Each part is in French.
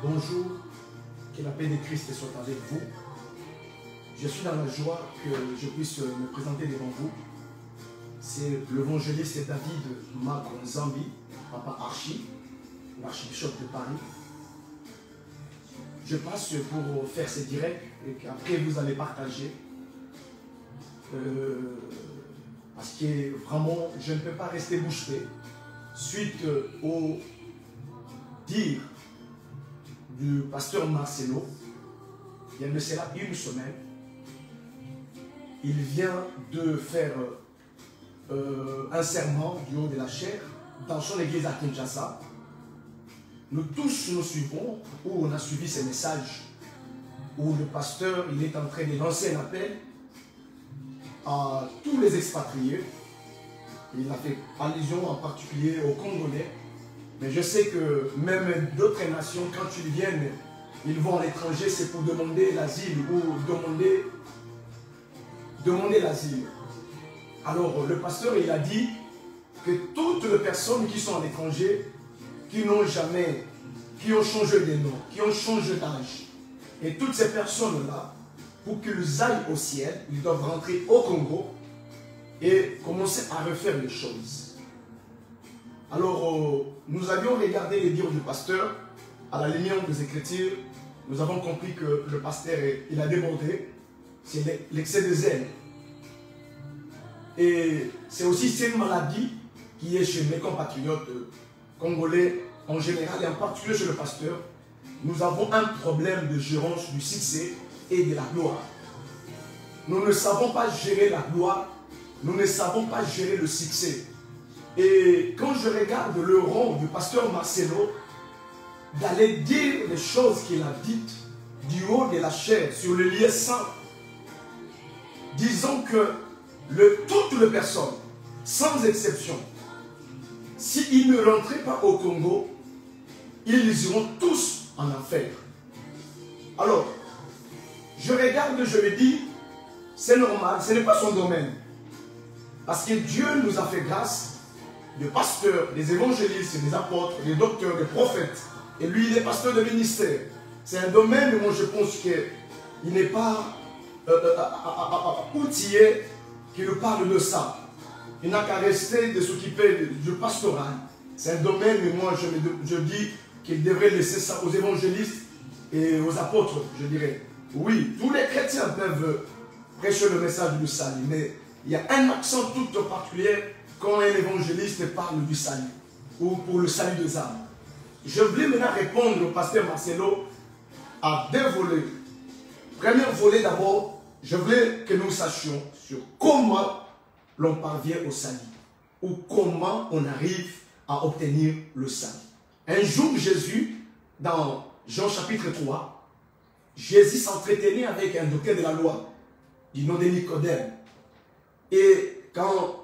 Bonjour, que la paix de Christ soit avec vous. Je suis dans la joie que je puisse me présenter devant vous. C'est l'évangéliste David Makonzambi, Papa Archie, l'archibishop de Paris. Je passe pour faire ce direct et qu'après vous allez partager. Parce que vraiment, je ne peux pas rester bouche bée suite au dire du pasteur Marcelo. Il y a de cela une semaine. Il vient de faire un serment du haut de la chair dans son église à Kinshasa. Nous tous nous suivons, où on a suivi ces messages, où le pasteur il est en train de lancer un appel à tous les expatriés. Il a fait allusion en particulier aux Congolais. Mais je sais que même d'autres nations, quand ils viennent, ils vont à l'étranger, c'est pour demander l'asile ou demander l'asile. Alors le pasteur il a dit que toutes les personnes qui sont à l'étranger, qui n'ont jamais, qui ont changé de nom, qui ont changé d'âge, et toutes ces personnes-là, pour qu'ils aillent au ciel, ils doivent rentrer au Congo et commencer à refaire les choses. Alors, nous avions regardé les dires du pasteur à la lumière des Écritures. Nous avons compris que le pasteur, il a débordé. C'est l'excès de zèle. Et c'est aussi cette maladie qui est chez mes compatriotes congolais en général et en particulier chez le pasteur. Nous avons un problème de gérance du succès et de la gloire. Nous ne savons pas gérer la gloire, nous ne savons pas gérer le succès. Et quand je regarde le rang du pasteur Marcelo, d'aller dire les choses qu'il a dites du haut de la chair sur le lieu saint, disons que toutes les personnes, sans exception, s'ils ne rentraient pas au Congo, ils iront tous en enfer. Alors, je regarde, je me dis, c'est normal, ce n'est pas son domaine. Parce que Dieu nous a fait grâce, des pasteurs, des évangélistes, des apôtres, des docteurs, des prophètes. Et lui, il est pasteur de ministère. C'est un domaine où moi je pense qu'il n'est pas outillé qui nous parle de ça. Il n'a qu'à rester de s'occuper du pastoral. C'est un domaine où moi je dis qu'il devrait laisser ça aux évangélistes et aux apôtres, je dirais. Oui, tous les chrétiens peuvent prêcher le message du salut, mais il y a un accent tout particulier quand un évangéliste parle du salut, ou pour le salut des âmes. Je voulais maintenant répondre au pasteur Marcelo à deux volets. Premier volet d'abord, je voulais que nous sachions sur comment l'on parvient au salut, ou comment on arrive à obtenir le salut. Un jour, Jésus, dans Jean chapitre 3, Jésus s'entretenait avec un docteur de la loi, du nom de Nicodème. Et quand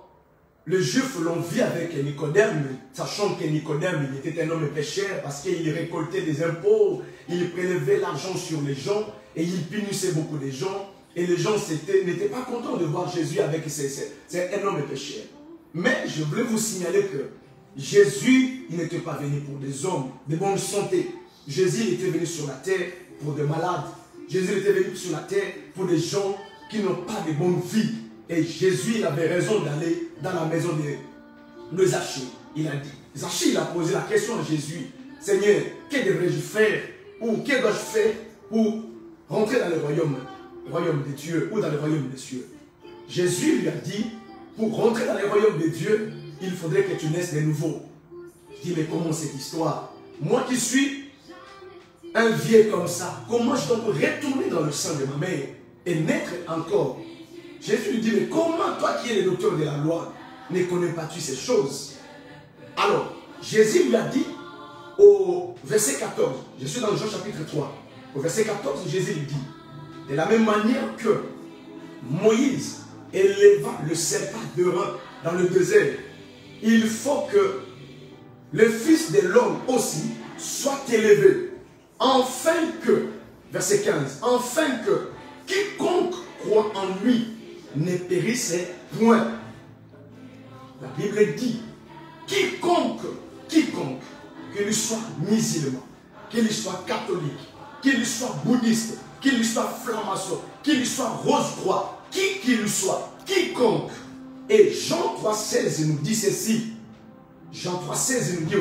les Juifs l'ont vu avec Nicodème, sachant que Nicodème il était un homme pécheur parce qu'il récoltait des impôts, il prélevait l'argent sur les gens et il punissait beaucoup de gens. Et les gens n'étaient pas contents de voir Jésus avec c'est un homme pécheur. Mais je voulais vous signaler que Jésus, il n'était pas venu pour des hommes de bonne santé. Jésus il était venu sur la terre pour des malades. Jésus était venu sur la terre pour des gens qui n'ont pas de bonne vie. Et Jésus, il avait raison d'aller dans la maison de Zachée. Il a dit, Zachée, il a posé la question à Jésus, Seigneur, que devrais-je faire ou que dois-je faire pour rentrer dans le royaume de Dieu ou dans le royaume des cieux? Jésus lui a dit, pour rentrer dans le royaume de Dieu, il faudrait que tu naisses de nouveau. Je dis, mais comment cette histoire? Moi qui suis un vieux comme ça, comment je dois retourner dans le sein de ma mère et naître encore? Jésus lui dit, mais comment toi qui es le docteur de la loi, ne connais pas-tu ces choses? Alors, Jésus lui a dit au verset 14, je suis dans Jean chapitre 3, au verset 14, Jésus lui dit, de la même manière que Moïse éleva le serpent d'airain dans le désert, il faut que le Fils de l'homme aussi soit élevé, afin que, verset 15, afin que quiconque croit en lui ne périsse point. La Bible dit, quiconque qu'il soit musulman, qu'il soit catholique, qu'il soit bouddhiste, qu'il soit franc-maçon, qu'il soit rose-croix, qui qu'il soit, quiconque. Et Jean 3,16 nous dit ceci. Jean 3,16 nous dit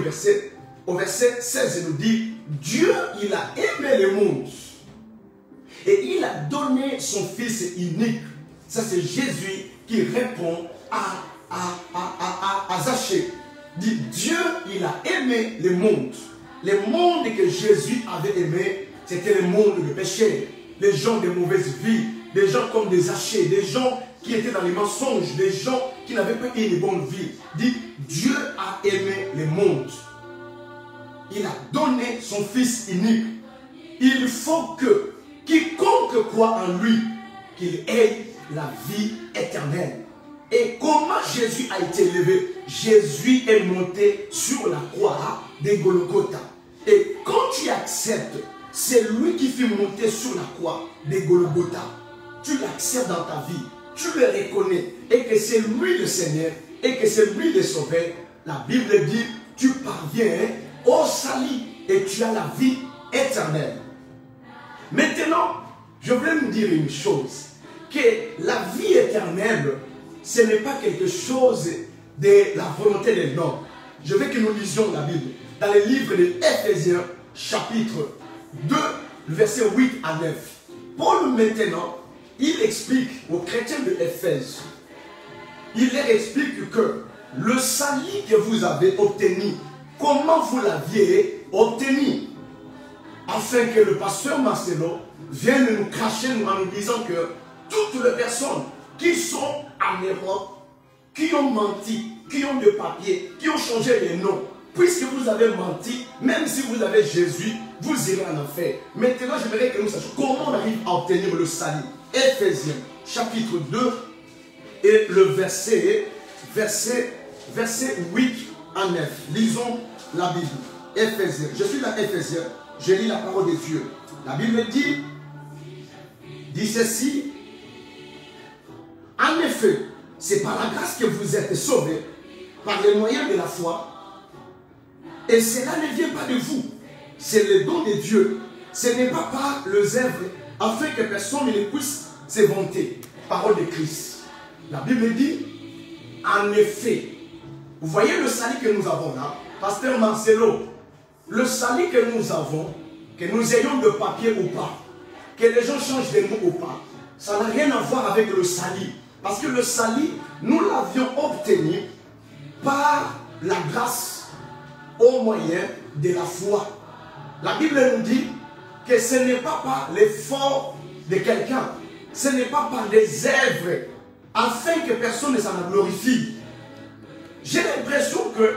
au verset 16, il nous dit, Dieu, il a aimé le monde et il a donné son Fils unique. Ça, c'est Jésus qui répond à Zachée. Dit, Dieu, il a aimé le monde. Le monde que Jésus avait aimé, c'était le monde de péché. Les gens de mauvaise vie, des gens comme des Zachée, des gens qui étaient dans les mensonges, des gens qui n'avaient pas eu une bonne vie. Dit, Dieu a aimé le monde. Il a donné son Fils unique. Il faut que quiconque croit en lui, qu'il ait la vie éternelle. Et comment Jésus a été élevé? Jésus est monté sur la croix de Golgotha. Et quand tu acceptes, c'est lui qui fut monté sur la croix de Golgotha. Tu l'acceptes dans ta vie, tu le reconnais, et que c'est lui le Seigneur, et que c'est lui le Sauveur. La Bible dit, tu parviens au salut, et tu as la vie éternelle. Maintenant, je voulais vous dire une chose, que la vie éternelle, ce n'est pas quelque chose de la volonté de l'homme. Je veux que nous lisions la Bible. Dans le livre de Éphésiens, chapitre 2, verset 8 à 9. Paul, maintenant, il explique aux chrétiens de Éphèse, il leur explique que le salut que vous avez obtenu, comment vous l'aviez obtenu, afin que le pasteur Marcelo vienne nous cracher en nous disant que toutes les personnes qui sont en Europe, qui ont menti, qui ont des papiers, qui ont changé les noms, puisque vous avez menti, même si vous avez Jésus, vous irez en enfer. Maintenant, j'aimerais que nous sachions comment on arrive à obtenir le salut. Éphésiens, chapitre 2, et le verset 8 à 9. Lisons la Bible. Éphésiens. Je suis dans Éphésiens. Je lis la parole de Dieu. La Bible dit ceci. En effet, c'est par la grâce que vous êtes sauvés, par les moyens de la foi. Et cela ne vient pas de vous. C'est le don de Dieu. Ce n'est pas par les œuvres, afin que personne ne puisse se vanter. Parole de Christ. La Bible dit, en effet, vous voyez le salut que nous avons là, Pasteur Marcelo, le salut que nous avons, que nous ayons de papier ou pas, que les gens changent de mots ou pas, ça n'a rien à voir avec le salut. Parce que le salut, nous l'avions obtenu par la grâce au moyen de la foi. La Bible nous dit que ce n'est pas par l'effort de quelqu'un, ce n'est pas par des œuvres, afin que personne ne s'en glorifie. J'ai l'impression que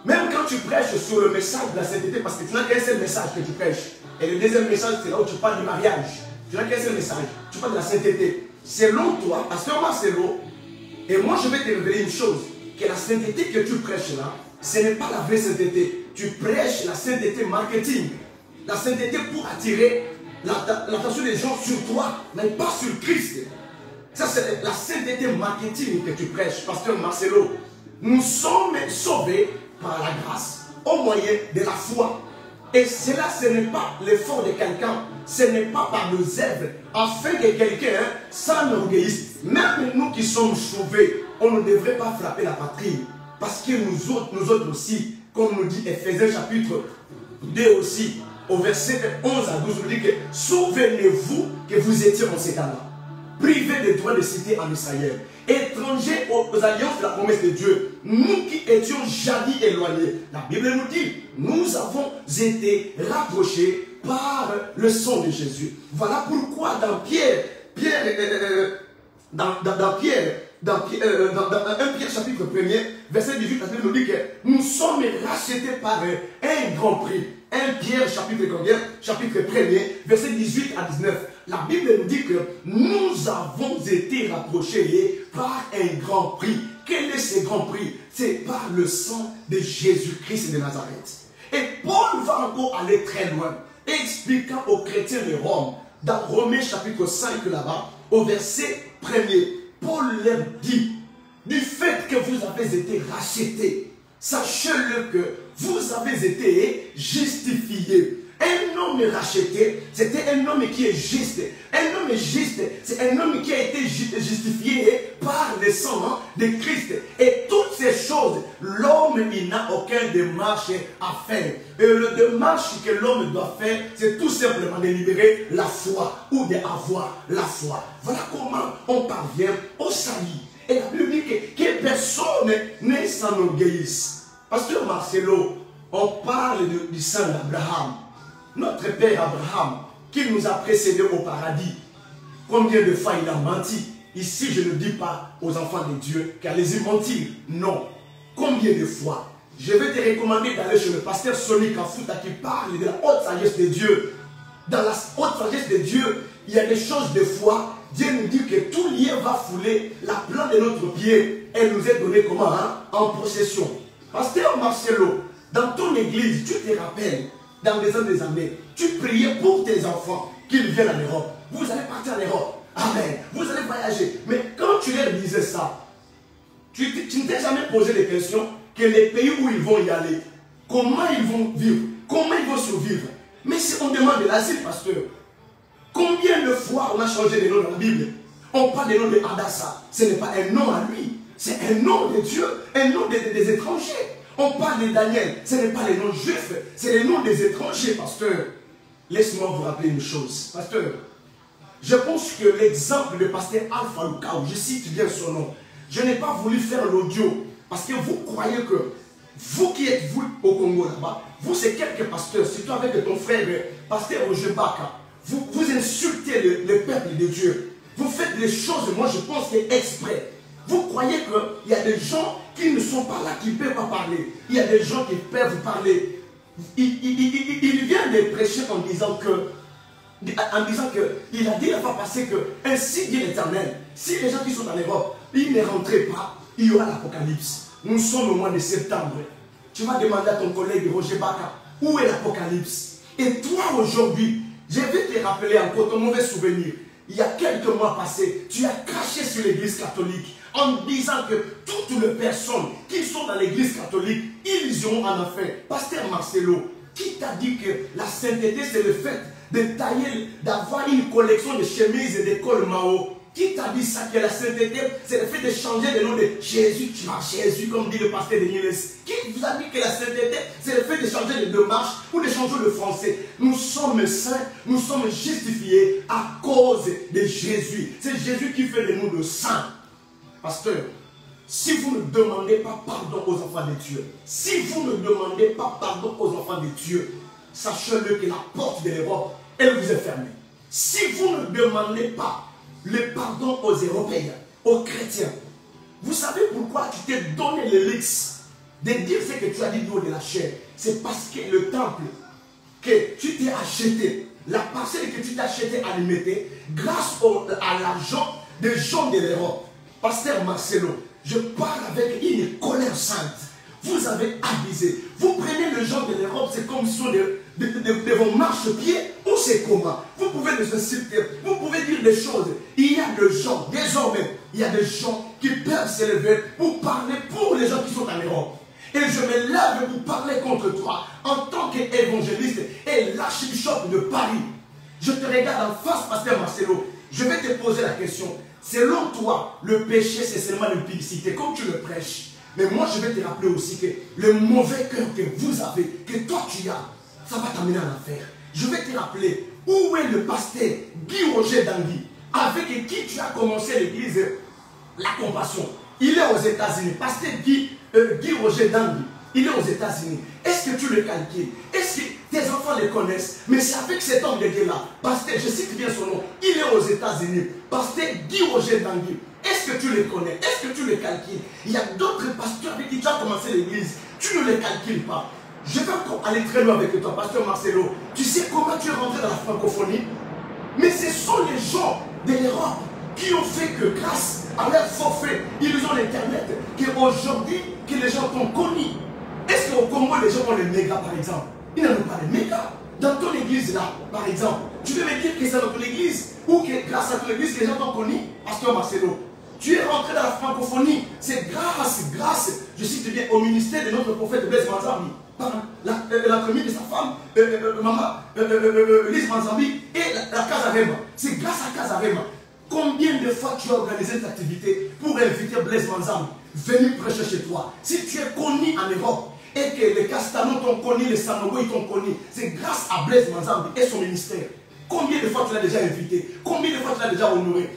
même quand tu prêches sur le message de la sainteté, parce que tu n'as qu'un seul message que tu prêches, et le deuxième message c'est là où tu parles du mariage, tu n'as qu'un seul message, tu parles de la sainteté. Selon toi, Pasteur Marcelo, et moi je vais te révéler une chose, que la sainteté que tu prêches là, ce n'est pas la vraie sainteté. Tu prêches la sainteté marketing, la sainteté pour attirer l'attention des gens sur toi, mais pas sur Christ. Ça c'est la sainteté marketing que tu prêches, Pasteur Marcelo. Nous sommes sauvés par la grâce, au moyen de la foi. Et cela, ce n'est pas l'effort de quelqu'un, ce n'est pas par nos œuvres, afin que quelqu'un s'enorgueillisse. Même nous qui sommes sauvés, on ne devrait pas frapper la patrie. Parce que nous autres aussi, comme nous dit Éphésiens chapitre 2 aussi, au verset 11 à 12, nous dit que souvenez-vous que vous étiez en ces temps-là, privés des droits de cité en Israël, étrangers aux alliances de la promesse de Dieu, nous qui étions jadis éloignés. La Bible nous dit, nous avons été rapprochés par le sang de Jésus. Voilà pourquoi dans dans 1 Pierre chapitre 1er, verset 18, la Bible nous dit que nous sommes rachetés par un grand prix. 1 Pierre chapitre 1er, verset 18 à 19. La Bible nous dit que nous avons été rapprochés par un grand prix. Quel est ce grand prix? C'est par le sang de Jésus-Christ de Nazareth. Et Paul va encore aller très loin, expliquant aux chrétiens de Rome, dans Romains chapitre 5 là-bas, au verset 1er, Paul leur dit, du fait que vous avez été rachetés, sachez-le que vous avez été justifiés Un homme racheté, c'était un homme qui est juste. Un homme juste, c'est un homme qui a été justifié par le sang de Christ. Et toutes ces choses, l'homme, il n'a aucune démarche à faire. Et la démarche que l'homme doit faire, c'est tout simplement de libérer la foi ou d'avoir la foi. Voilà comment on parvient au salut. Et la Bible dit que personne ne s'enorgueillisse. Pasteur Marcelo, on parle du sang d'Abraham. Notre père Abraham, qui nous a précédés au paradis. Combien de fois il a menti? Ici, je ne dis pas aux enfants de Dieu qu'allez-y mentir. Non. Combien de fois? Je vais te recommander d'aller chez le pasteur Sonny Kafuta qui parle de la haute sagesse de Dieu. Dans la haute sagesse de Dieu, il y a des choses de foi. Dieu nous dit que tout lien va fouler la plante de notre pied. Elle nous est donnée comment? En possession. Pasteur Marcelo, dans ton église, tu te rappelles, dans des années, tu priais pour tes enfants qu'ils viennent en Europe. Vous allez partir en Europe. Amen. Vous allez voyager. Mais quand tu leur disais ça, tu ne t'es jamais posé des questions que les pays où ils vont y aller, comment ils vont vivre, comment ils vont survivre. Mais si on demande de l'asile, pasteur, combien de fois on a changé de nom dans la Bible? On parle du nom de Hadassa. Ce n'est pas un nom à lui. C'est un nom de Dieu, un nom des étrangers. On parle de Daniel. Ce n'est pas les noms juifs, c'est les noms des étrangers, pasteur. Laisse-moi vous rappeler une chose. Pasteur, je pense que l'exemple de pasteur Alpha Lucao, je cite bien son nom, je n'ai pas voulu faire l'audio parce que vous croyez que vous qui êtes vous au Congo là-bas, vous c'est quelques pasteurs, surtout avec ton frère, pasteur Roger Baka, vous insultez le peuple de Dieu. Vous faites les choses, moi je pense que exprès. Vous croyez qu'il y a des gens qui ne sont pas là, qui ne peuvent pas parler. Il y a des gens qui peuvent vous parler. Il vient de prêcher en disant il a dit la fois passée que ainsi dit l'Éternel, si les gens qui sont en Europe, ils ne rentraient pas, il y aura l'Apocalypse. Nous sommes au mois de septembre. Tu vas demander à ton collègue Roger Baka, où est l'Apocalypse? Et toi aujourd'hui, je vais te rappeler encore ton mauvais souvenir. Il y a quelques mois passés, tu as craché sur l'église catholique en disant que toutes les personnes qui sont dans l'église catholique, ils iront en enfer. Pasteur Marcelo, qui t'a dit que la sainteté c'est le fait de tailler, d'avoir une collection de chemises et de cols Mao? Qui t'a dit ça, que la sainteté c'est le fait de changer le nom de Jésus, tu as Jésus comme dit le pasteur de Niles? Qui vous a dit que la sainteté c'est le fait de changer de démarche ou de changer le français? Nous sommes saints, nous sommes justifiés à cause de Jésus. C'est Jésus qui fait de nous de saints. Pasteur, si vous ne demandez pas pardon aux enfants de Dieu, si vous ne demandez pas pardon aux enfants de Dieu, sachez-le que la porte de l'Europe, elle vous est fermée. Si vous ne demandez pas le pardon aux Européens, aux chrétiens, vous savez pourquoi tu t'es donné le luxe de dire ce que tu as dit du haut de la chair? C'est parce que le temple que tu t'es acheté, la parcelle que tu t'es acheté à l'imiter, grâce à l'argent des gens de l'Europe. Pasteur Marcelo, je parle avec une colère sainte. Vous avez abusé. Vous prenez les gens de l'Europe, c'est comme si de vos marchepieds, ou c'est comment? Vous pouvez les insulter, vous pouvez dire des choses. Il y a des gens, désormais, il y a des gens qui peuvent s'élever pour parler pour les gens qui sont en Europe. Et je me lève pour parler contre toi en tant qu'évangéliste et l'archbishop de Paris. Je te regarde en face, pasteur Marcelo. Je vais te poser la question. Selon toi, le péché, c'est seulement l'impudicité, comme tu le prêches. Mais moi, je vais te rappeler aussi que le mauvais cœur que vous avez, que toi tu as, ça va t'amener en enfer. Je vais te rappeler où est le pasteur Guy Roger Dangui, avec qui tu as commencé l'église La Compassion. Il est aux États-Unis. Pasteur Guy Roger Dangui, il est aux États-Unis. Est-ce que tu le calcules? Est-ce que tes enfants le connaissent? Mais c'est avec cet homme de Dieu-là, pasteur, je cite bien son nom, il est aux États-Unis. Pasteur Guy Roger Dangui. Est-ce que tu les connais? Est-ce que tu les calcules? Il y a d'autres pasteurs avec qui tu as commencé l'église. Tu ne les calcules pas. Je vais encore aller très loin avec toi, pasteur Marcelo. Tu sais comment tu es rentré dans la francophonie? Mais ce sont les gens de l'Europe qui ont fait que grâce à leur forfait, ils ont l'internet, qu'aujourd'hui, que les gens t'ont connu. Est-ce qu'au Congo, les gens ont les mégas, par exemple? Ils n'ont pas les mégas. Dans ton église, là, par exemple, tu veux me dire que c'est dans ton église ou que grâce à ton église que les gens t'ont connu, pasteur Marcelo? Tu es rentré dans la francophonie. C'est grâce, je cite bien, au ministère de notre prophète Blaise Manzarbi, par l'entremise de sa femme, maman, Lise Manzambi, et la Casarema. C'est grâce à Casarema. Combien de fois tu as organisé cette activité pour inviter Blaise Manzambi venir prêcher chez toi? Si tu es connu en Europe et que les Castanos t'ont connu, les Sanogo ils t'ont connu, c'est grâce à Blaise Manzambi et son ministère. Combien de fois tu l'as déjà invité? Combien de fois tu l'as déjà honoré?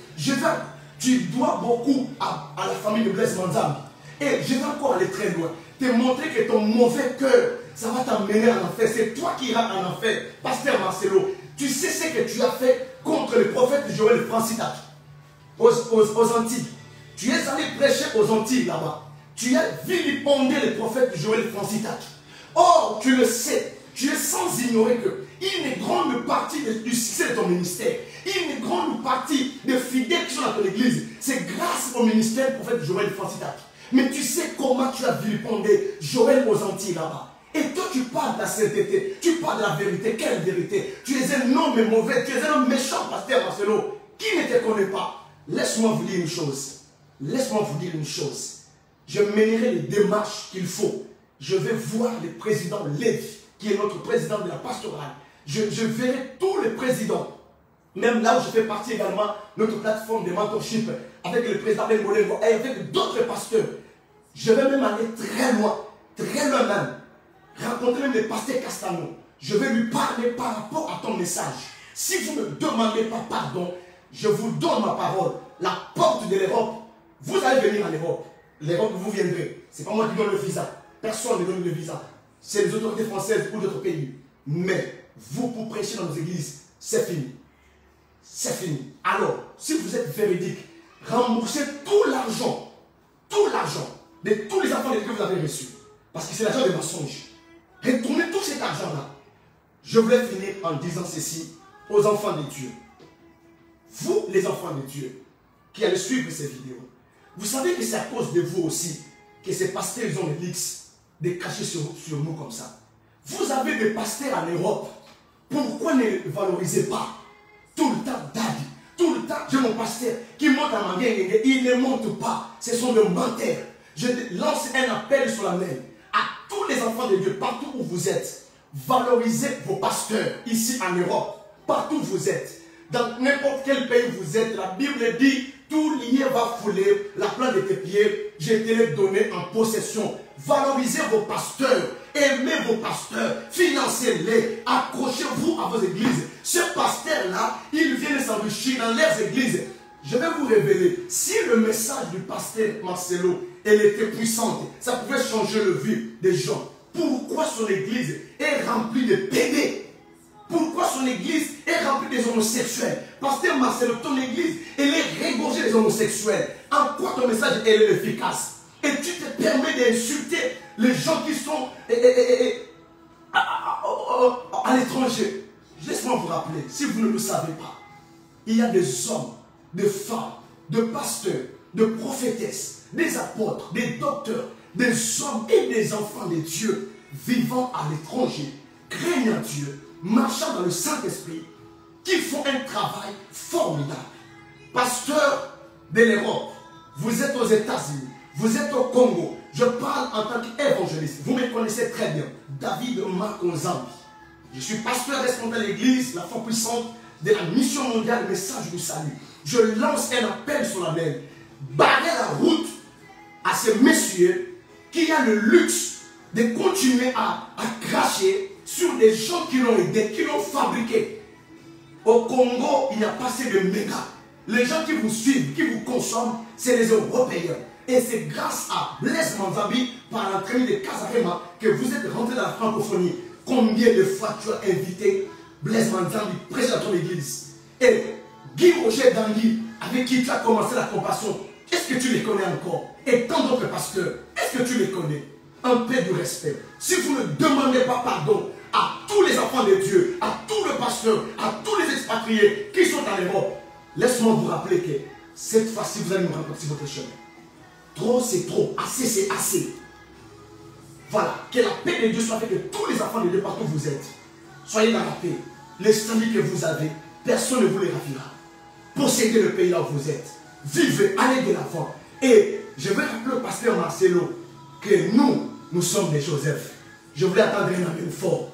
Tu dois beaucoup à la famille de Blaise Manzambi. Et je vais encore aller très loin. Te montrer que ton mauvais cœur, ça va t'amener en enfer. C'est toi qui iras en enfer. Pasteur Marcelo, tu sais ce que tu as fait contre le prophète Joël Francitac aux Antilles. Tu es allé prêcher aux Antilles là-bas. Tu as vilipendé le prophète Joël Francitac. Or, tu le sais, tu es sans ignorer que une grande partie du succès de ton ministère, une grande partie des fidèles qui sont dans ton église, c'est grâce au ministère du prophète Joël Francitac. Mais tu sais comment tu as vilipendé Joël aux Antilles là-bas. Et toi tu parles de la sainteté, tu parles de la vérité. Quelle vérité? Tu es un homme mauvais, tu es un homme méchant, pasteur Marcelo. Qui ne te connaît pas? Laisse-moi vous dire une chose. Laisse-moi vous dire une chose. Je mènerai les démarches qu'il faut. Je vais voir le président Lévi, qui est notre président de la pastorale. Je verrai tous les présidents. Même là où je fais partie également, notre plateforme de mentorship, avec le président Ben Molengo et avec d'autres pasteurs. Je vais même aller très loin même. Rencontrer même le pasteur Castano. Je vais lui parler par rapport à ton message. Si vous ne me demandez pas pardon, je vous donne ma parole. La porte de l'Europe, vous allez venir en Europe. L'Europe, vous viendrez. Ce n'est pas moi qui donne le visa. Personne ne donne le visa. C'est les autorités françaises ou d'autres pays. Mais vous, pour prêcher dans nos églises, c'est fini. C'est fini. Alors, si vous êtes véridique, remboursez tout l'argent de tous les enfants que vous avez reçus. Parce que c'est l'argent des mensonges. Retournez tout cet argent-là. Je voulais finir en disant ceci aux enfants de Dieu. Vous, les enfants de Dieu, qui allez suivre ces vidéos, vous savez que c'est à cause de vous aussi que ces pasteurs ils ont le luxe de cracher sur nous comme ça. Vous avez des pasteurs en Europe. Pourquoi ne valorisez pas tout le temps daddy? Tout le temps, j'ai mon pasteur qui monte à Mangué, il ne monte pas. Ce sont des menteurs. Je lance un appel sur la main à tous les enfants de Dieu, partout où vous êtes. Valorisez vos pasteurs ici en Europe, partout où vous êtes. Dans n'importe quel pays vous êtes, la Bible dit, tout lié va fouler, la plante de tes pieds, je te l'ai donné en possession. Valorisez vos pasteurs, aimez vos pasteurs, financez-les, accrochez-vous à vos églises. Ce pasteur-là, il vient s'enrichir dans leurs églises. Je vais vous révéler, si le message du pasteur Marcelo, elle était puissante, ça pouvait changer le vie des gens. Pourquoi son église est remplie de pédés? Pourquoi son église est remplie des homosexuels? Pasteur Marcelo, ton église, elle est régorgée des homosexuels. En quoi ton message elle est efficace? Et tu te permets d'insulter les gens qui sont à l'étranger. Laisse-moi vous rappeler, si vous ne le savez pas, il y a des hommes, des femmes, de pasteurs, de prophétesses, des apôtres, des docteurs, des hommes et des enfants de Dieu vivant à l'étranger, craignant Dieu, marchant dans le Saint-Esprit, qui font un travail formidable. Pasteur de l'Europe, vous êtes aux États-Unis, vous êtes au Congo, je parle en tant qu'évangéliste, vous me connaissez très bien, David Makonzambi. Je suis pasteur responsable de l'église, la foi puissante de la mission mondiale, le message du salut. Je lance un appel sur la mer. Barrez la route à ces messieurs qui ont le luxe de continuer à cracher sur des gens qui l'ont aidé, qui l'ont fabriqué. Au Congo, il n'y a pas assez de mégas. Les gens qui vous suivent, qui vous consomment, c'est les Européens. Et c'est grâce à Blaise Manzambi, par l'entraînement de Casarema, que vous êtes rentré dans la francophonie. Combien de fois tu as invité Blaise Manzambi prêcher dans ton église? Et Guy Roger Dangui, avec qui tu as commencé la compassion, est-ce que tu les connais encore? Et tant d'autres pasteurs, est-ce que tu les connais? Un peu de respect. Si vous ne demandez pas pardon à tous les enfants de Dieu, à tous les pasteurs, à tous les expatriés qui sont en Europe, laisse-moi vous rappeler que cette fois-ci, vous allez nous rencontrer sur votre chemin. Trop, c'est trop. Assez, c'est assez. Voilà. Que la paix de Dieu soit avec tous les enfants de Dieu partout où vous êtes. Soyez dans la paix. Les standards que vous avez, personne ne vous les ravira. Possédez le pays là où vous êtes. Vivez, allez de l'avant. Et je vais rappeler au pasteur Marcelo que nous sommes des Joseph. Je voulais attendre un amen fort.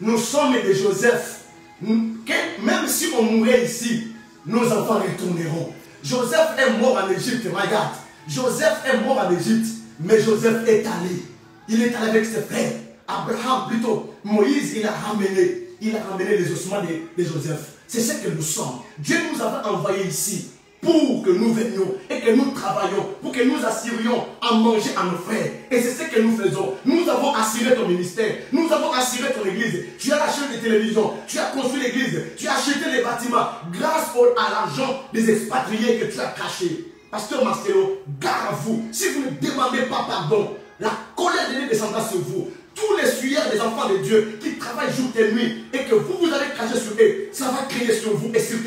Nous sommes des Joseph. Même si on mourait ici, nos enfants retourneront. Joseph est mort en Égypte, regarde. Joseph est mort en Égypte, mais Joseph est allé. Il est allé avec ses frères. Abraham, plutôt, Moïse, il a ramené les ossements de Joseph. C'est ce que nous sommes. Dieu nous avait envoyés ici pour que nous venions et que nous travaillions, pour que nous assurions à manger à nos frères. Et c'est ce que nous faisons. Nous avons assuré ton ministère, nous avons assuré ton église. Tu as acheté des télévisions, tu as construit l'église, tu as acheté les bâtiments grâce à l'argent des expatriés que tu as caché. Pasteur Marcelo, gare à vous. Si vous ne demandez pas pardon, la colère de Dieu descendra sur vous. Tous les suyeurs des enfants de Dieu qui travaillent jour et nuit et que vous allez cracher sur eux, ça va crier sur vous et sur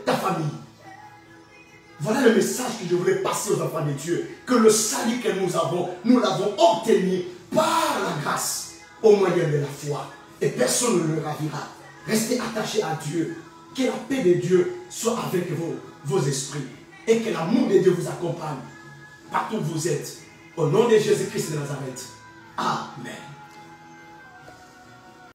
ta famille. Voilà le message que je voulais passer aux enfants de Dieu. Que le salut que nous avons, nous l'avons obtenu par la grâce au moyen de la foi. Et personne ne le ravira. Restez attachés à Dieu. Que la paix de Dieu soit avec vos esprits. Et que l'amour de Dieu vous accompagne partout où vous êtes. Au nom de Jésus-Christ de Nazareth. Amen.